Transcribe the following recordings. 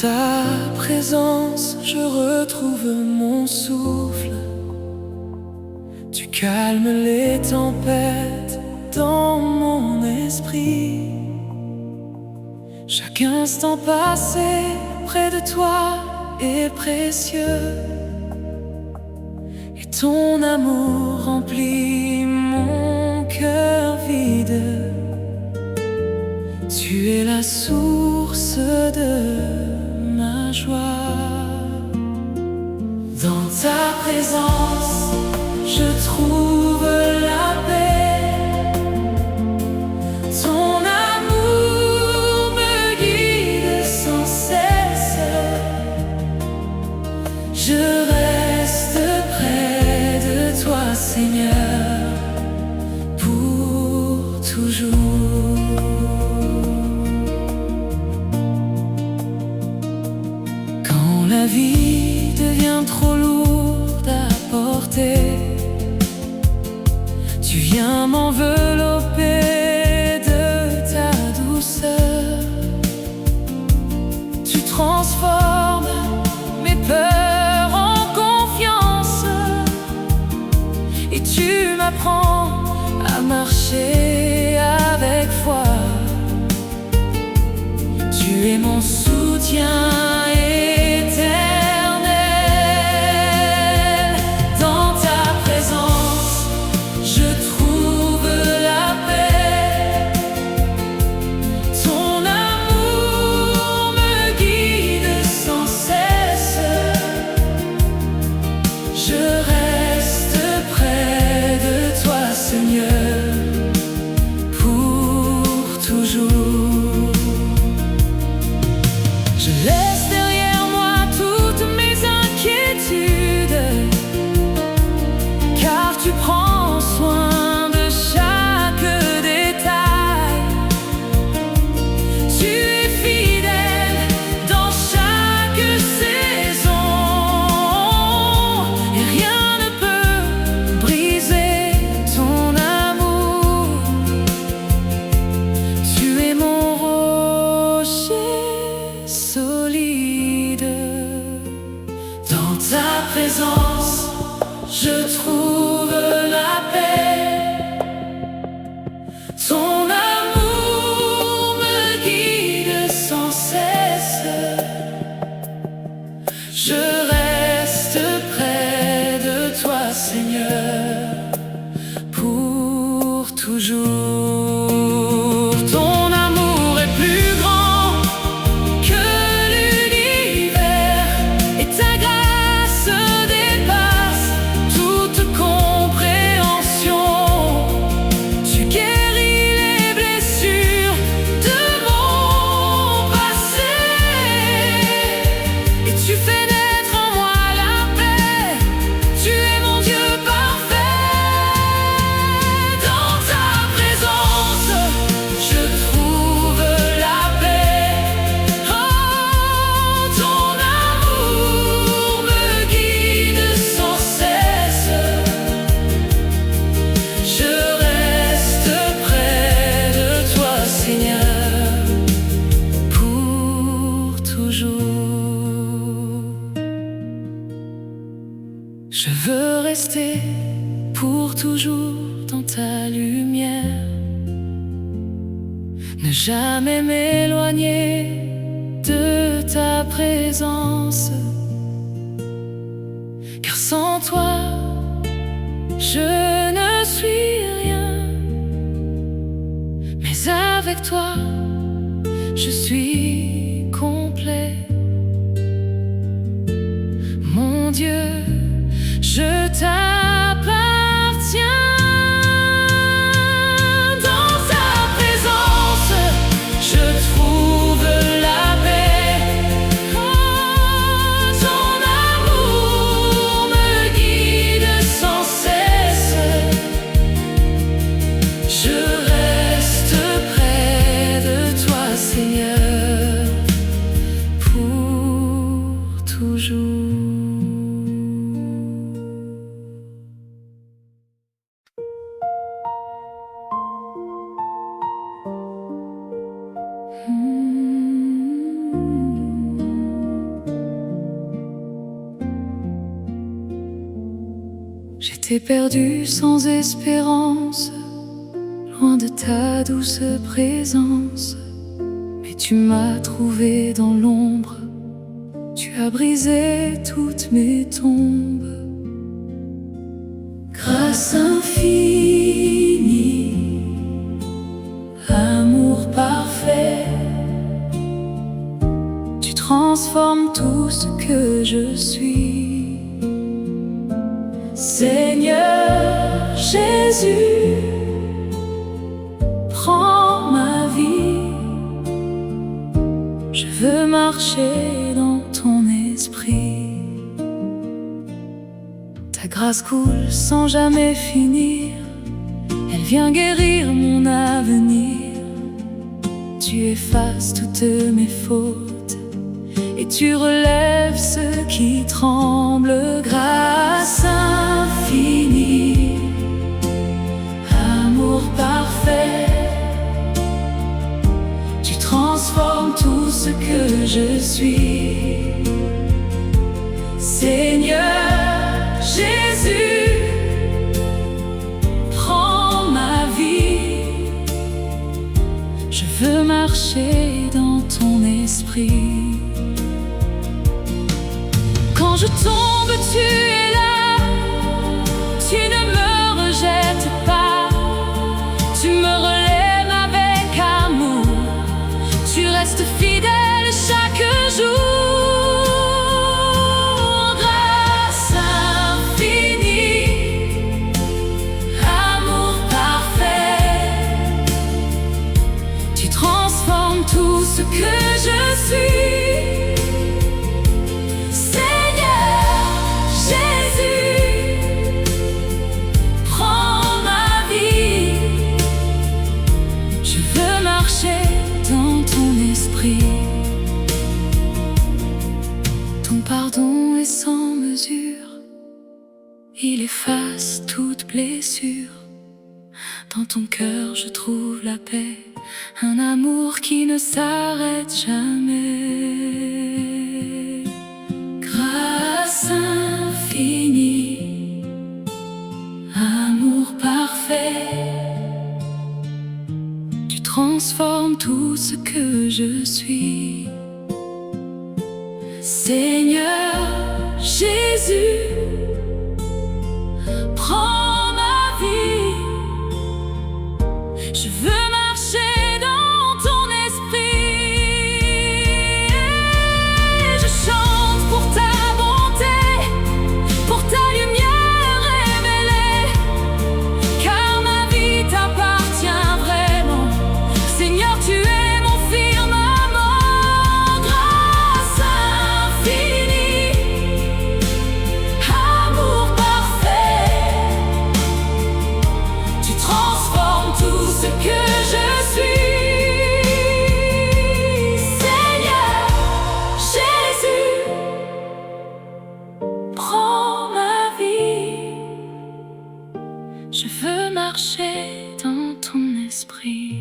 ta présence, je retrouve mon souffle. Tu calmes les tempêtes dans mon esprit. Chaque instant passé près de toi est précieux, et ton amour remplit mon cœur vide. Tu es la source de ma joie. Dans ta présence, je trouve la paix. Ton amour me guide sans cesse. Je reste près de toi, Seigneur, pour toujours. La vie devient trop lourde à porter, tu viens m'envelopper de ta douceur. Tu transformes mes peurs en confiance, et tu m'apprends à marcher avec foi. Tu es mon soutien je trouve la paix. Ton amour me guide sans cesse. Je reste près de toi, Seigneur, pour toujours. Ton amour est plus grand que l'univers, et ta grâce dépasse toute compréhension. Tu guéris les blessures de mon passé, et tu fais naître en moi la paix. Tu es mon Dieu parfait. Dans ta présence, je trouve la paix. Oh, ton amour me guide sans cesse. Je reste près de toi, Seigneur, pour toujours. Je veux rester pour toujours dans ta lumière, ne jamais m'éloigner de ta présence, car sans toi, je ne suis rien, mais avec toi, je suis complet. Mon Dieu, je t'appartiens. Dans ta présence, je trouve la paix. Oh, ton amour me guide sans cesse. Je reste près de toi, Seigneur, pour toujours. J'étais perdu sans espérance, loin de ta douce présence. Mais tu m'as trouvé dans l'ombre, tu as brisé toutes mes tombes. Grâce infinie, amour parfait, tu transformes tout ce que je suis. Seigneur Jésus, prends ma vie. Je veux marcher dans ton esprit. Ta grâce coule sans jamais finir, elle vient guérir mon avenir. Tu effaces toutes mes fautes et tu relèves ceux qui tremblent. Grâce infinie, amour parfait, tu transformes tout ce que je suis. Seigneur Jésus, prends ma vie. Je veux marcher dans ton esprit. Quand je tombe, tu es là, tu ne me rejettes pas, tu me relèves avec amour, tu restes fidèle chaque jour. Grâce infinie, amour parfait, tu transformes tout ce que je suis. Ton pardon est sans mesure, il efface toute blessure. Dans ton cœur je trouve la paix, un amour qui ne s'arrête jamais. Grâce infinie, amour parfait, tu transformes tout ce que je suis. Seigneur Jésus, prends ma vie. Je veux marcher dans ton esprit. Je chante pour ta bonté, pour ta lumière révélée, car ma vie t'appartient vraiment. Seigneur, tu es mon firmament. Je veux marcher dans ton esprit.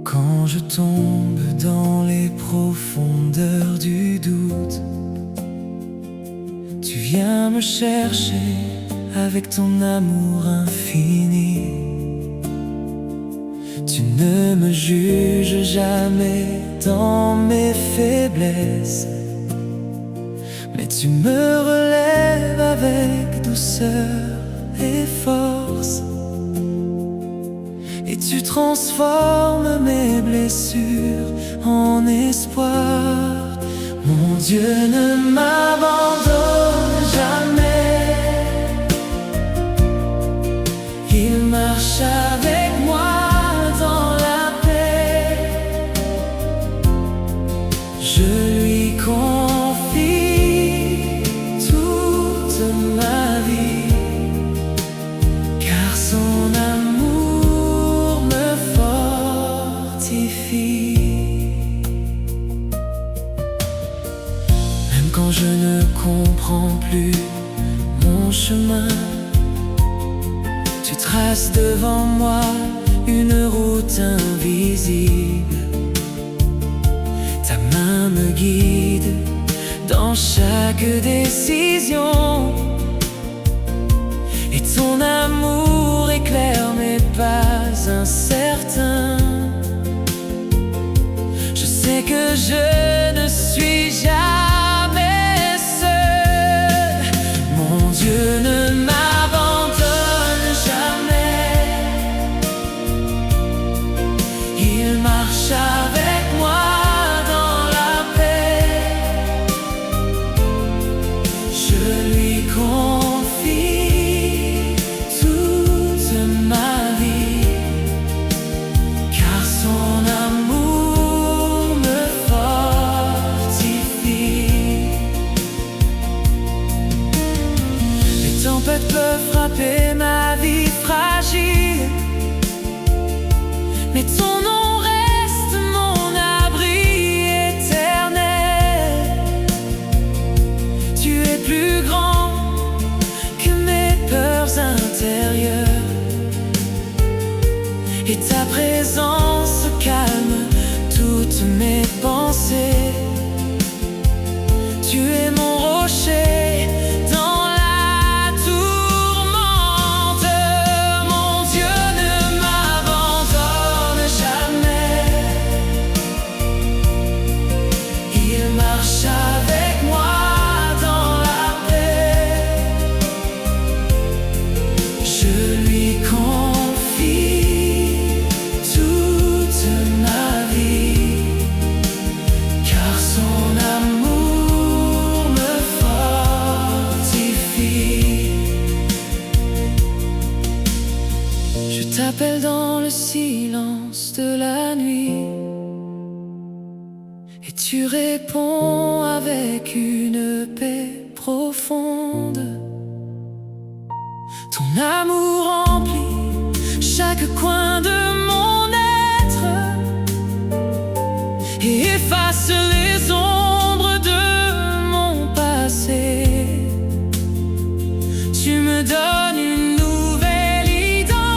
Quand je tombe dans les profondeurs du doute, tu viens me chercher avec ton amour infini. Tu ne me juges jamais dans mes faiblesses, mais tu me relèves avec douceur et force. Et tu transformes mes blessures en espoir. Mon Dieu ne m'abandonne jamais, il marche avec moi dans la paix. Je lui confie toute ma vie, car son amour me fortifie. ton chemin. Tu traces devant moi une route invisible. Ta main me guide dans chaque décision, et ton amour éclaire mes pas incertains. Je sais que je ne suis jamais seul. Mon Dieu ne m'abandonne jamais. Il marche avec moi dans la paix. Je lui confie toute ma vie, car son amour me fortifie. Les tempêtes peuvent frapper ma vie fragile, mais ton nom reste mon abri éternel. Tu es plus grand que mes peurs intérieures, et ta présence calme toutes mes pensées. Tu es mon rocher dans la tourmente. Mon Dieu ne m'abandonne jamais. Il marche avec moi dans la paix. Je lui confie toute ma vie, car son amour me fortifie. Je t'appelle dans le silence de la nuit, et tu réponds avec une paix profonde. Ton amour remplit chaque coin de mon être et efface les ombres de mon passé. Tu me donnes une nouvelle identité.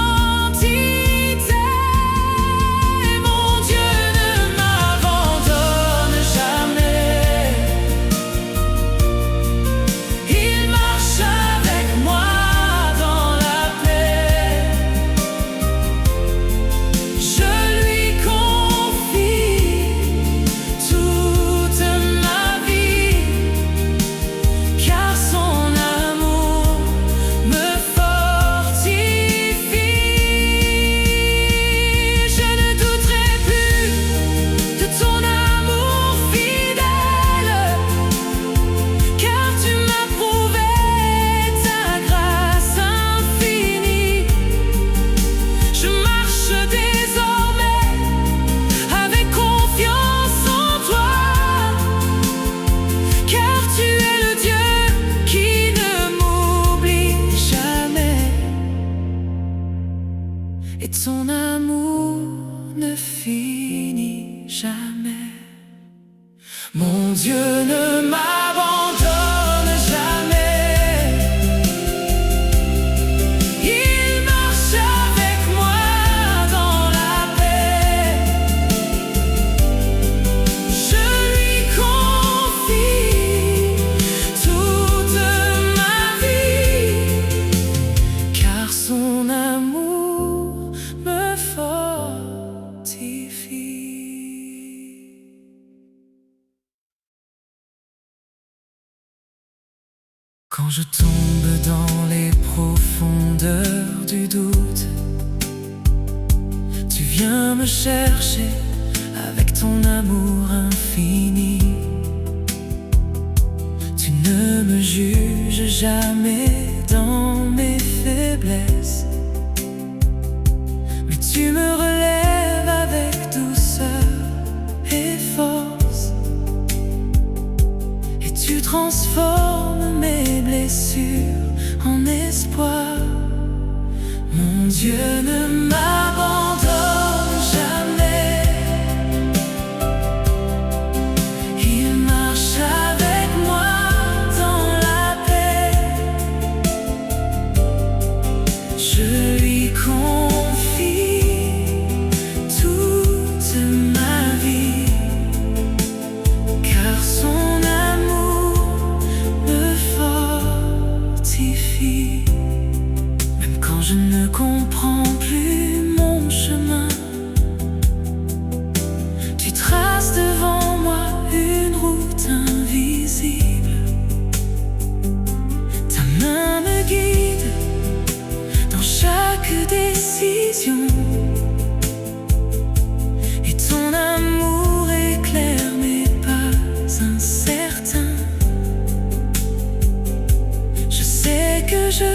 Mon Dieu ne m'abandonne jamais. Il marche avec moi dans la paix. Je lui confie toute ma vie, car son amour me fortifie. Je ne douterai plus de ton amour fidèle, car tu m'as prouvé ta grâce infinie. Je marche désormais avec confiance en toi, car tu es le Dieu qui ne m'oublie jamais, et ton amour ne finit jamais. Mon Dieu ne m'abandonne jamais. Il marche avec moi dans la paix. Je lui confie toute ma vie, car son amour me fortifie. Quand je tombe dans les profondeurs du doute, tu viens me chercher avec ton amour infini. Tu ne me juges jamais dans mes faiblesses, mais tu me relèves avec douceur et force, et tu transformes mes blessures en espoir. Mon Dieu ne m'abandonne jamais. Il marche avec moi dans la paix. fortifie. Même quand je ne comprends plus mon chemin, tu traces devant moi une route invisible. Ta main me guide dans chaque décision, et ton amour éclaire mes pas incertains. Je sais que je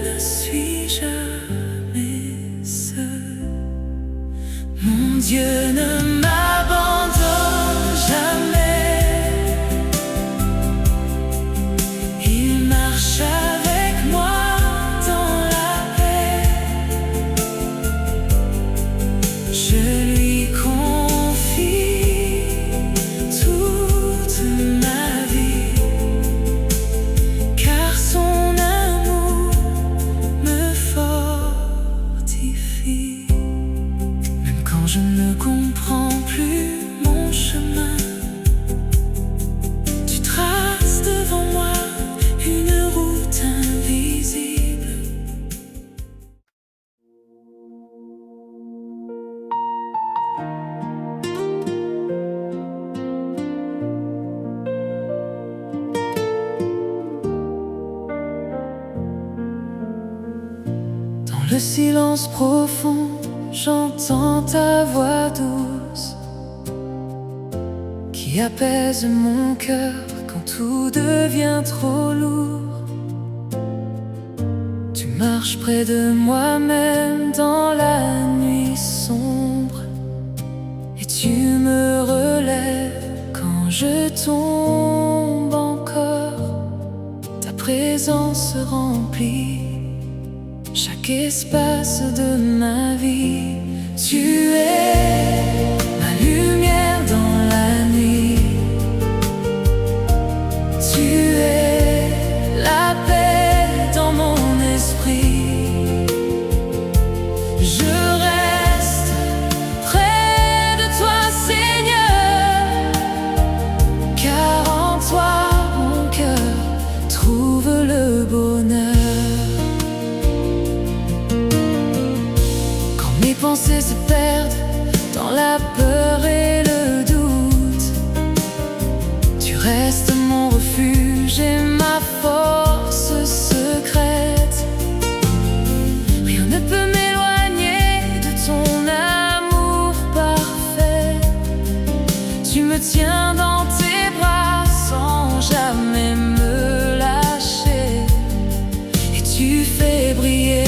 ne suis jamais seul. Mon Dieu ne m'abandonne jamais. Il marche avec moi dans la paix. Je lui confie toute ma vie, car son amour me fortifie. Même quand je ne comprends plus mon chemin, tu traces devant moi une route invisible. Dans le silence profond, j'entends ta voix douce qui apaise mon cœur quand tout devient trop lourd. Tu marches près de moi-même dans la nuit sombre, et tu me relèves quand je tombe encore. Ta présence remplit chaque espace de ma vie. Tu es ma lumière dans la nuit. Tu es la paix dans mon esprit. Je reste près de toi, Seigneur, car en toi mon cœur trouve le bonheur. Mes pensées se perdent dans la peur et le doute. Tu restes mon refuge et ma force secrète. Rien ne peut m'éloigner de ton amour parfait. Tu me tiens dans tes bras sans jamais me lâcher, et tu fais briller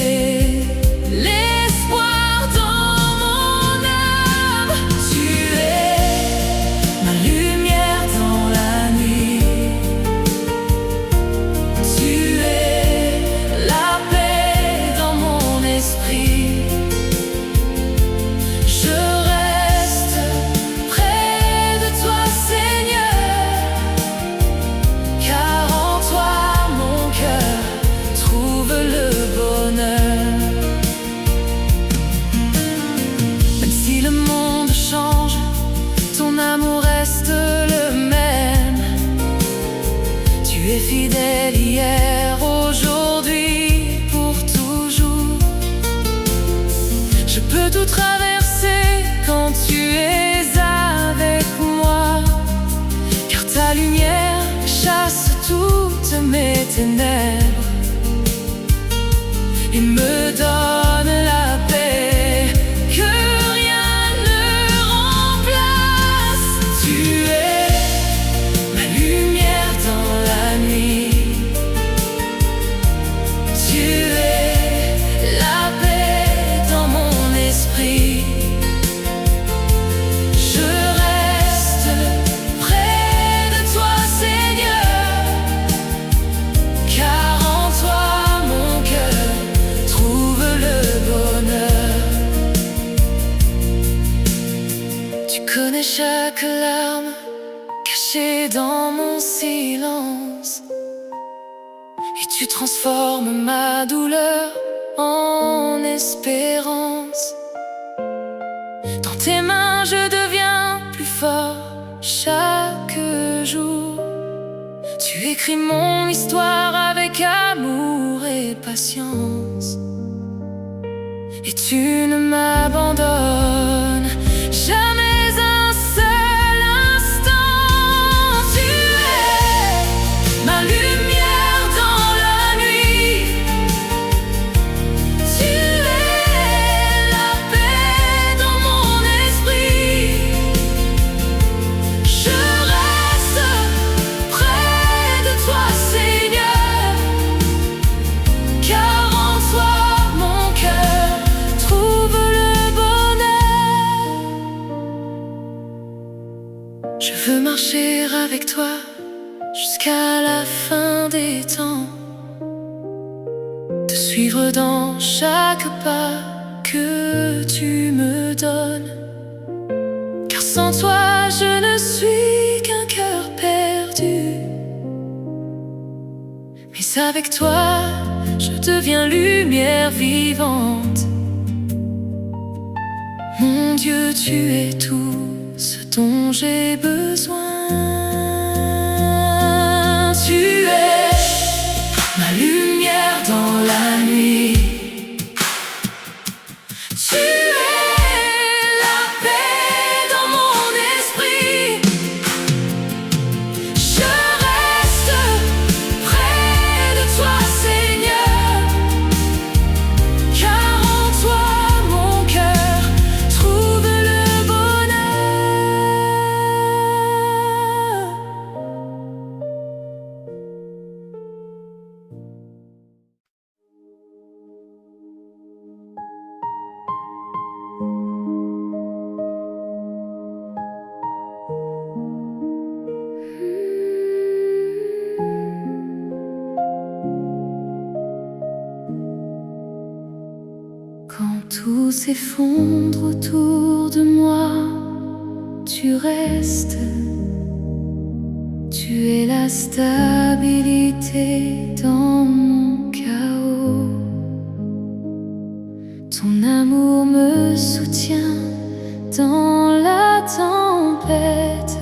fidèle hier, aujourd'hui, pour toujours. Je peux tout traverser quand tu es avec moi, car ta lumière chasse toutes mes ténèbres et me donne la paix que rien ne remplace. Tu es ma lumière dans la nuit. Tu es la paix dans mon esprit. Je reste près de toi, Seigneur, car en toi mon cœur trouve le bonheur. Tu connais chaque larme cachée dans mon silence, et tu transformes ma douleur en espérance. Dans tes mains je deviens plus fort chaque jour. Tu J'écris mon histoire avec amour et patience, et tu ne m'abandonnes jamais un seul instant. Tu es ma lumière dans la nuit, tu es la paix dans mon esprit. Je reste près de toi, Seigneur, car en toi mon cœur trouve le bonheur. Je veux marcher avec toi jusqu'à la fin des temps, te suivre dans chaque pas que tu me donnes, car sans toi je ne suis qu'un cœur perdu. Mais avec toi je deviens lumière vivante. Mon Dieu, tu es tout ce dont j'ai besoin. Tu es ma lumière dans la nuit, tu es la paix dans mon esprit. Je reste près de toi, Seigneur, car en toi mon cœur trouve le bonheur. Quand tout s'effondre autour de moi, tu restes. Tu es la stabilité dans mon chaos. Ton amour me soutient dans la tempête,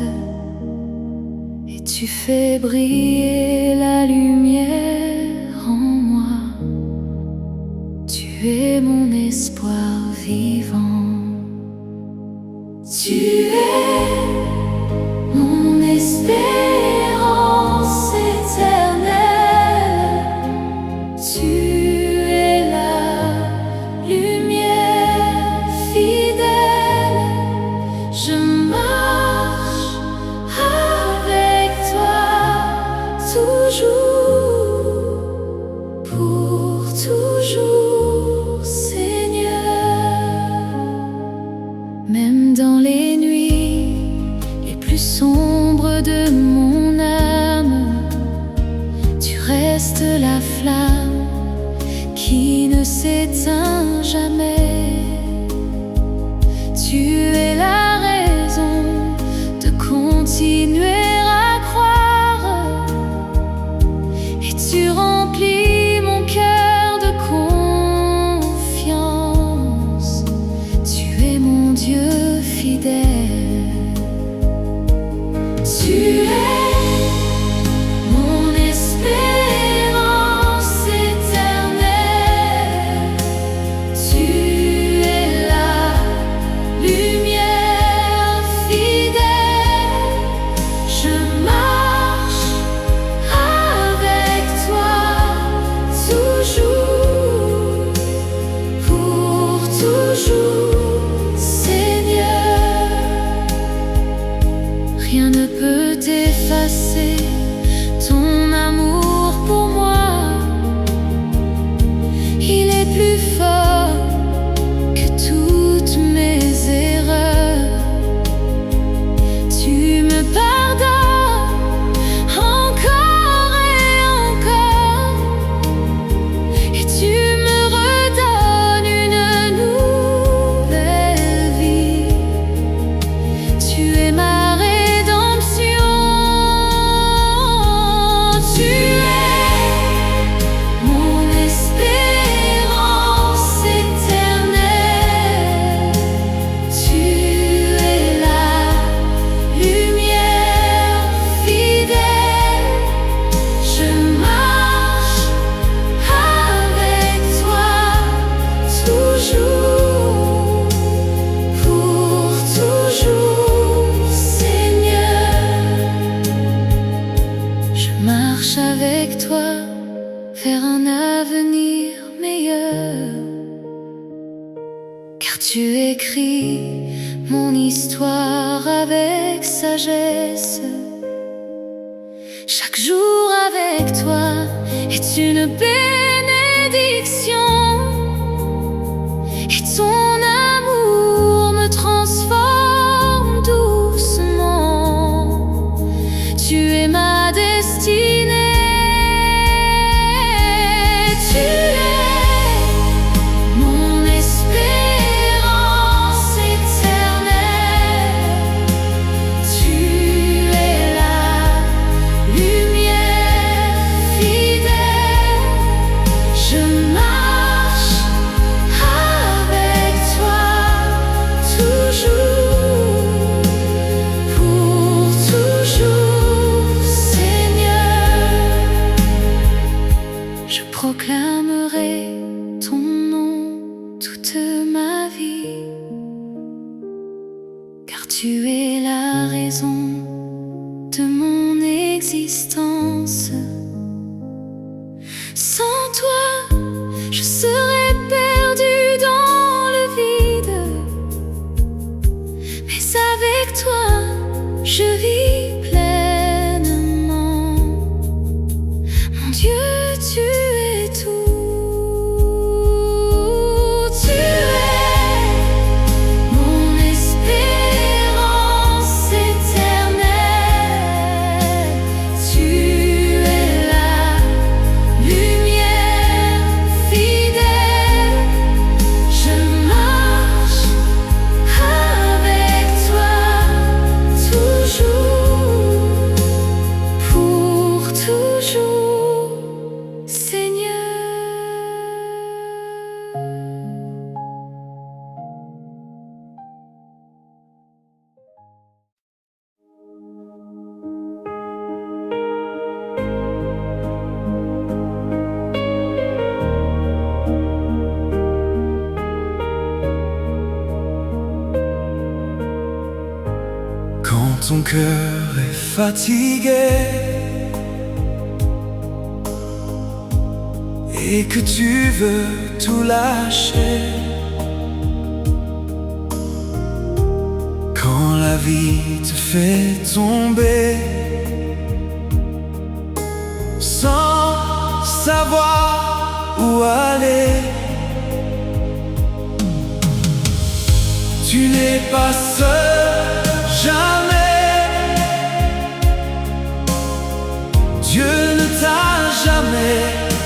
et tu fais briller la lumière en moi. Tu es mon espoir vivant. Tu es mon espérance éternelle. Tu es la lumière fidèle. Je marche avec toi toujours, pour toujours, Seigneur. Même dans les nuits les plus sombres de mon âme, tu restes la flamme qui ne s'éteint jamais. Tu es la raison de continuer à croire, et tu remplis mon cœur de confiance. Tu es mon Dieu fidèle. Tu es mon espérance éternelle. Tu Tu écris mon histoire avec sagesse. Chaque jour avec toi est une bénédiction, et ton amour me transforme doucement. Tu es ma destinée. Je proclamerai ton nom toute ma vie, car tu es la raison de mon existence. Sans toi, je serais perdue dans le vide, mais avec toi, je vis pleinement. Mon Dieu, tu es tout. Tu es mon espérance éternelle. Tu es la lumière fidèle. Je marche avec toi toujours, pour toujours, Seigneur. Quand ton cœur est fatigué et que tu veux tout lâcher, quand la vie te fait tomber sans savoir où aller, tu n'es pas seul, jamais. Dieu ne t'a jamais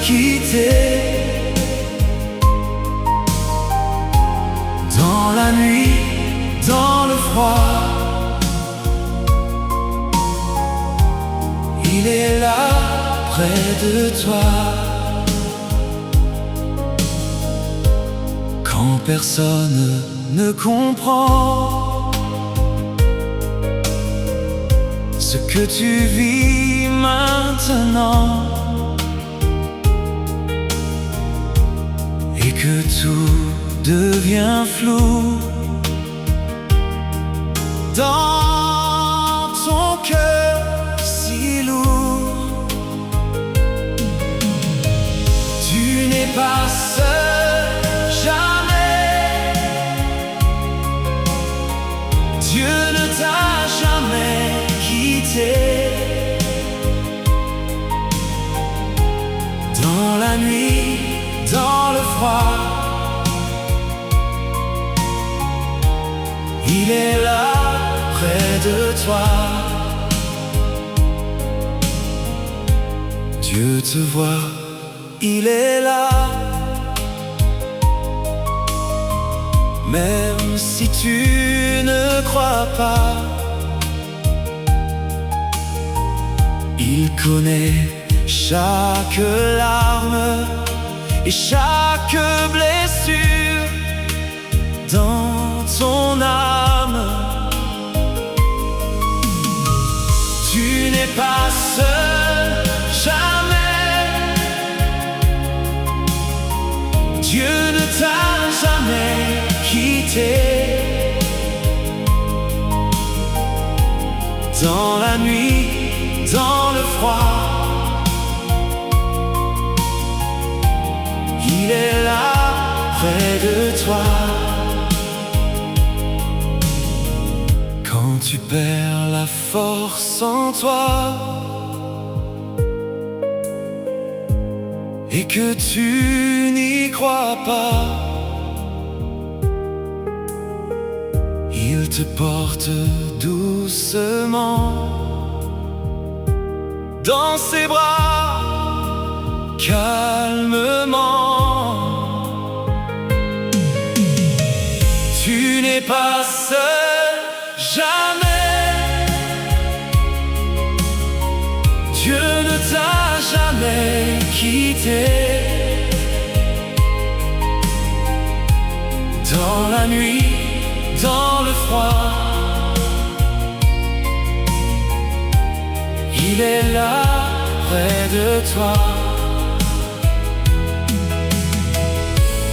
quitté. Dans la nuit, dans le froid, il est là près de toi. Quand personne ne comprend ce que tu vis maintenant, et que tout devient flou dans ton cœur si lourd, tu n'es pas seul, jamais. Dieu ne t'a jamais quitté. Dans la nuit, dans le froid, il est là près de toi. Dieu te voit, il est là. Même si tu ne crois pas, il connaît chaque larme et chaque blessure dans ton âme. Tu n'es pas seul, jamais. Dieu ne t'a jamais quitté. Dans la nuit, dans le froid, il est là près de toi. tu perds la force en toi et que tu n'y crois pas, il te porte doucement dans ses bras, calmement. Tu n'es pas seul, jamais. Dieu ne t'a jamais quitté. Dans la nuit, dans le froid, il est là, près de toi.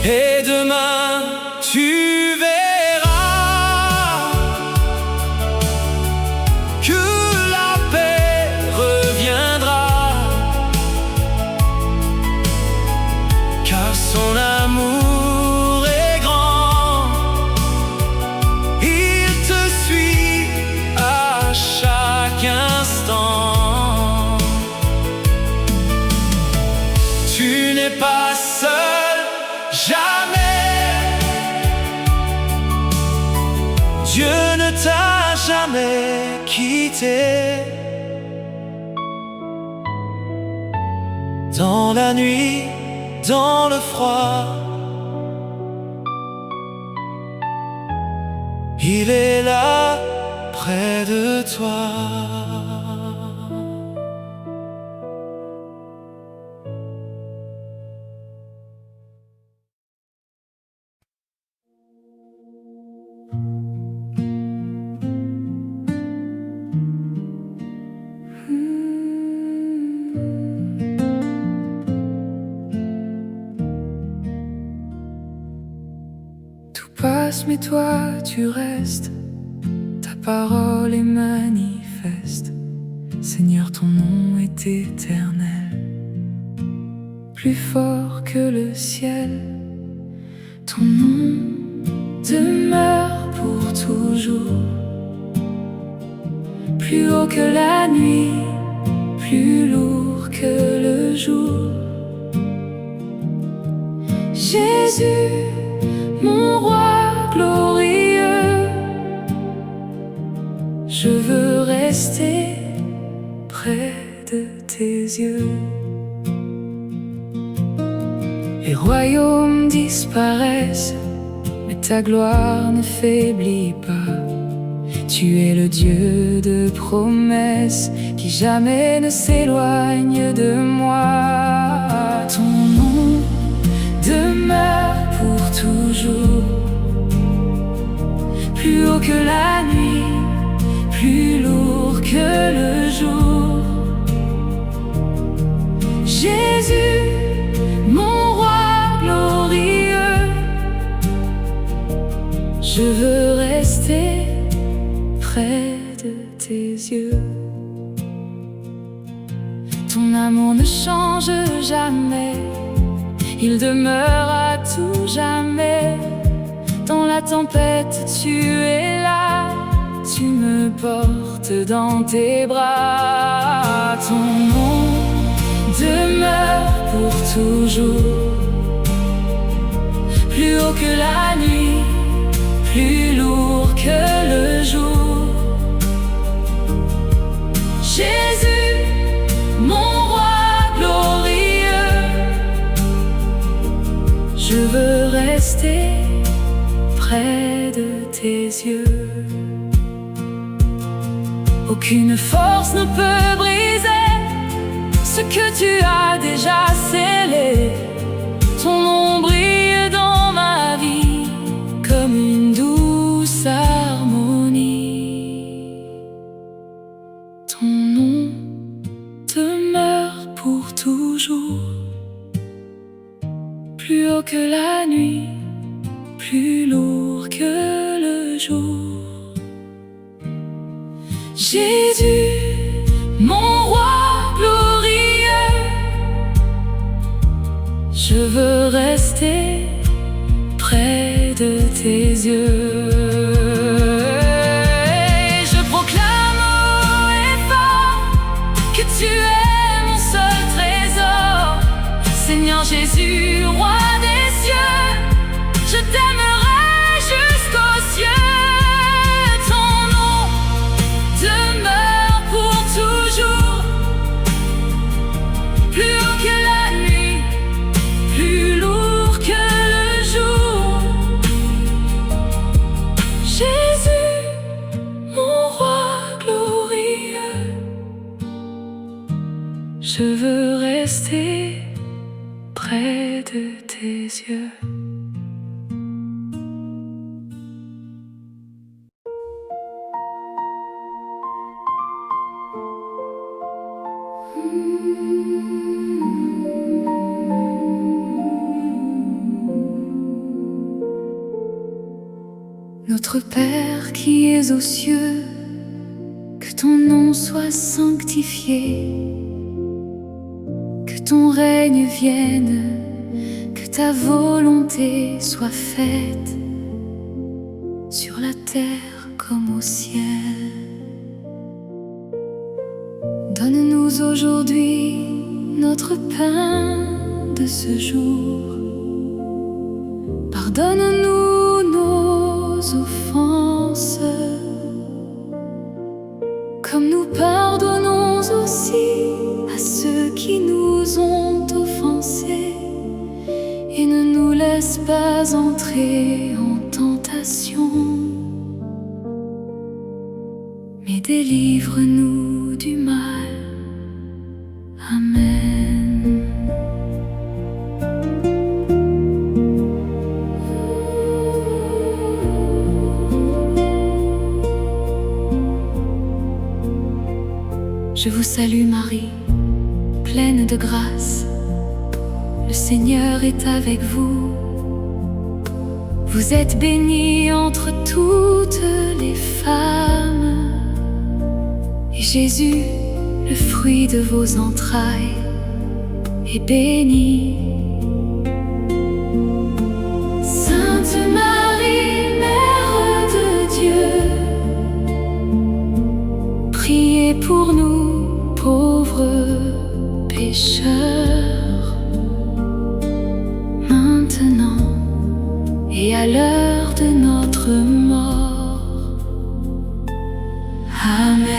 Et demain, tu verras que la paix reviendra, car son amour est grand. Il te suit à chaque instant. Tu n'es pas seul, jamais. Dieu ne t'a jamais quitté. Dans la nuit, dans le froid, il est là, près de toi. Passe, mais toi tu restes, ta parole est manifeste. Seigneur, ton nom est éternel, plus fort que le ciel. Ton nom demeure pour toujours, plus haut que la nuit, plus lourd que le jour. Jésus, mon roi glorieux, je veux rester près de tes yeux. Les royaumes disparaissent, mais ta gloire ne faiblit pas. Tu es le Dieu de promesses qui jamais ne s'éloigne de moi. Ton nom demeure pour toujours, plus haut que la nuit, plus lourd que le jour. Jésus, mon roi glorieux, je veux rester près de tes yeux. Ton amour ne change jamais, il demeure à tout jamais. Dans la tempête, tu es là, tu me portes dans tes bras. Ton nom demeure pour toujours, plus haut que la nuit, plus lourd que le jour. Jésus, mon roi glorieux, je veux rester près de tes yeux. Aucune force ne peut briser ce que tu as déjà scellé. Ton nom brille dans ma vie comme une douce harmonie. Ton nom demeure pour toujours, plus haut que la nuit, plus lourd que le jour. Jésus, mon roi glorieux, je veux rester près de tes yeux. Et je Jésus, roi des cieux, je t'aimerai jusqu'aux cieux. Ton nom demeure pour toujours, plus haut que la nuit, plus lourd que le jour. Jésus, mon roi glorieux, je veux rester près de tes yeux. Notre Père qui es aux cieux, que ton nom soit sanctifié, que ton règne vienne, que ta volonté soit faite sur la terre comme au ciel. Donne-nous aujourd'hui notre pain de ce jour. Pardonne-nous nos offenses, comme nous pardonnons aussi à ceux qui nous ont offensés. Et ne nous laisse pas entrer en tentation, mais délivre-nous du mal. Amen. Je vous salue Marie, pleine de grâce, le Seigneur est avec vous. Vous êtes bénie entre toutes les femmes, et Jésus, le fruit de vos entrailles, est béni. Sainte Marie, Mère de Dieu, priez pour nous pauvres pécheurs, maintenant et à l'heure de notre mort. Amen.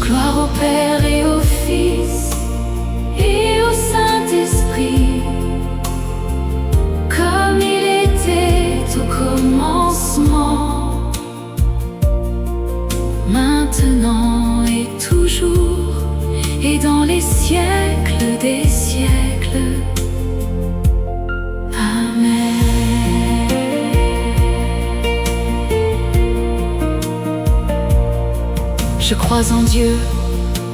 Gloire au Père et au Fils et au Saint-Esprit, comme il était au commencement, maintenant et toujours, et dans les siècles des siècles. Amen. Je crois en Dieu,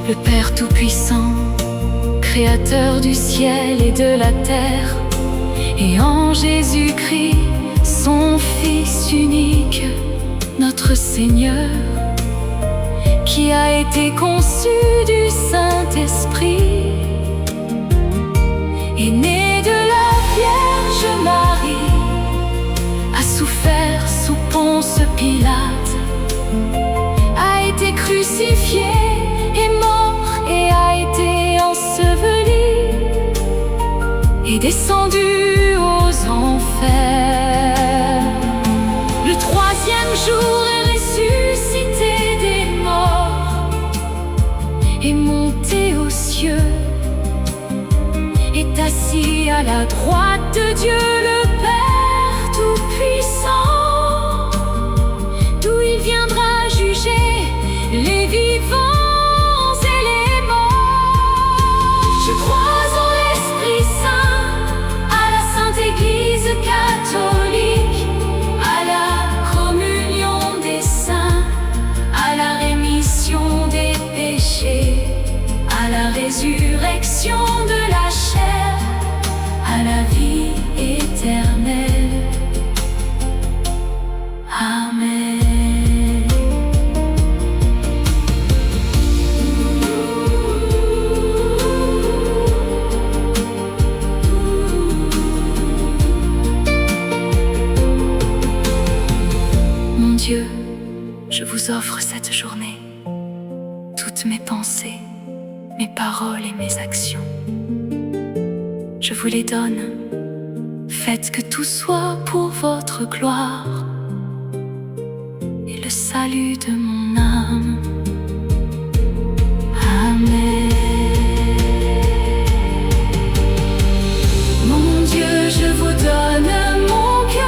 le Père Tout-Puissant, Créateur du ciel et de la terre, et en Jésus-Christ, son Fils unique, notre Seigneur, qui a été conçu du Saint-Esprit, est né de la Vierge Marie, a souffert sous Ponce Pilate, a été crucifié, est mort et a été enseveli, est descendu aux enfers. Le troisième jour est ressuscité des morts, est monté aux cieux, est assis à la droite de Dieu le Père Tout-Puissant, d'où il viendra juger les vivants et les morts. Je crois en l'Esprit Saint, à la Sainte Église catholique, à la communion des saints, à la rémission des péchés, à la résurrection de la chair, à la vie éternelle. Dieu, je vous offre cette journée, toutes mes pensées, mes paroles et mes actions. Je vous les donne, faites que tout soit pour votre gloire et le salut de mon âme. Amen. Mon Dieu, je vous donne mon cœur,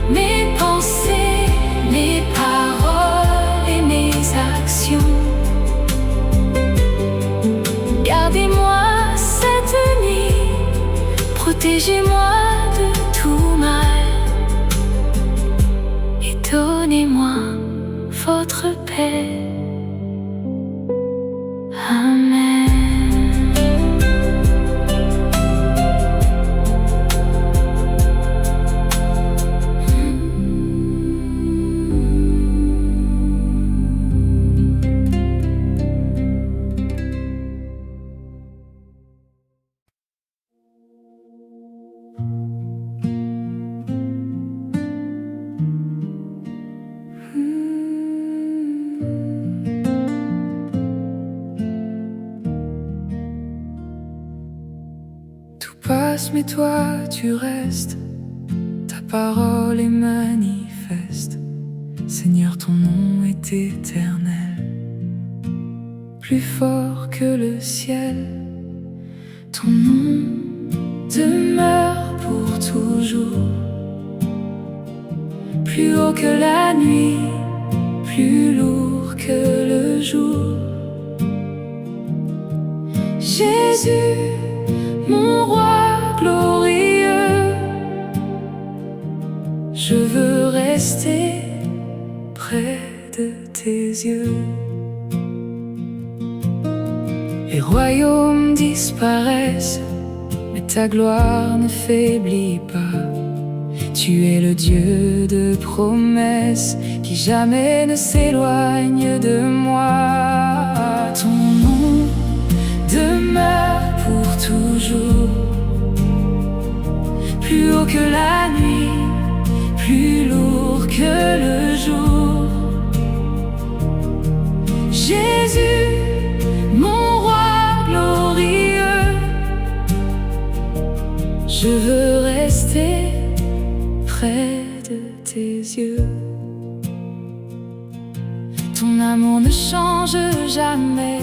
mes pensées, mes paroles et mes actions. Gardez-moi cette nuit, protégez-moi de tout mal et donnez-moi votre paix. Amen. Passe, mais toi tu restes, ta parole est manifeste. Seigneur, ton nom est éternel, plus fort que le ciel. Ton nom demeure pour toujours, plus haut que la nuit, plus lourd que le jour. Jésus, mon roi glorieux, je veux rester près de tes yeux. Les royaumes disparaissent, mais ta gloire ne faiblit pas. Tu es le Dieu de promesses qui jamais ne s'éloigne de moi. Ton nom demeure pour toujours, plus haut que la nuit, plus lourd que le jour. Jésus, mon roi glorieux, je veux rester près de tes yeux. Ton amour ne change jamais,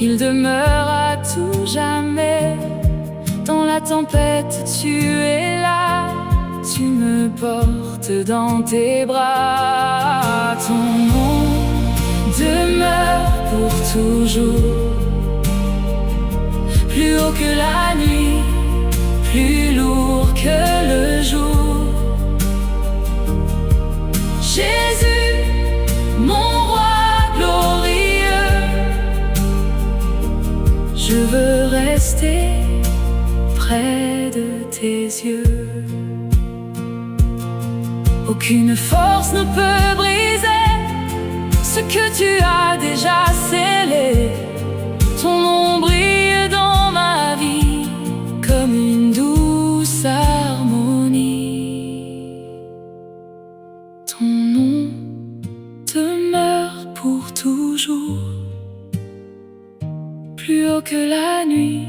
il demeure à tout jamais. Dans la tempête, tu es là, tu me portes dans tes bras. Ton nom demeure pour toujours, plus haut que la nuit, plus lourd que le jour. Jésus, mon roi glorieux, je veux rester près de tes yeux. Aucune force ne peut briser ce que tu as déjà scellé. Ton nom brille dans ma vie comme une douce harmonie. Ton nom demeure pour toujours, plus haut que la nuit,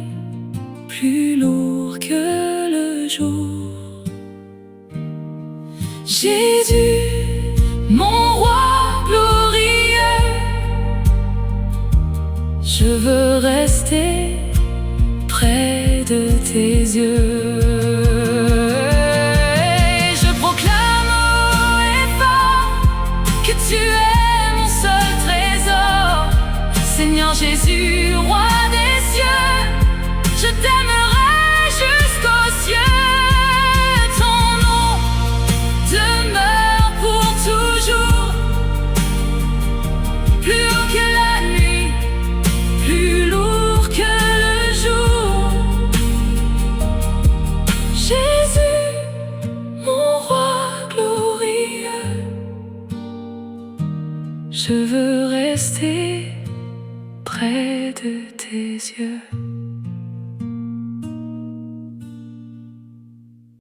plus lourd que le jour. Jésus, mon roi glorieux, je veux rester près de tes yeux. Et je proclame haut et fort que tu es mon seul trésor. Seigneur Jésus, roi des cieux, je t'aimerai jusqu'aux cieux. Ton nom demeure pour toujours, plus haut que la nuit, plus lourd que le jour. Jésus, mon roi glorieux, je veux rester près de tes yeux.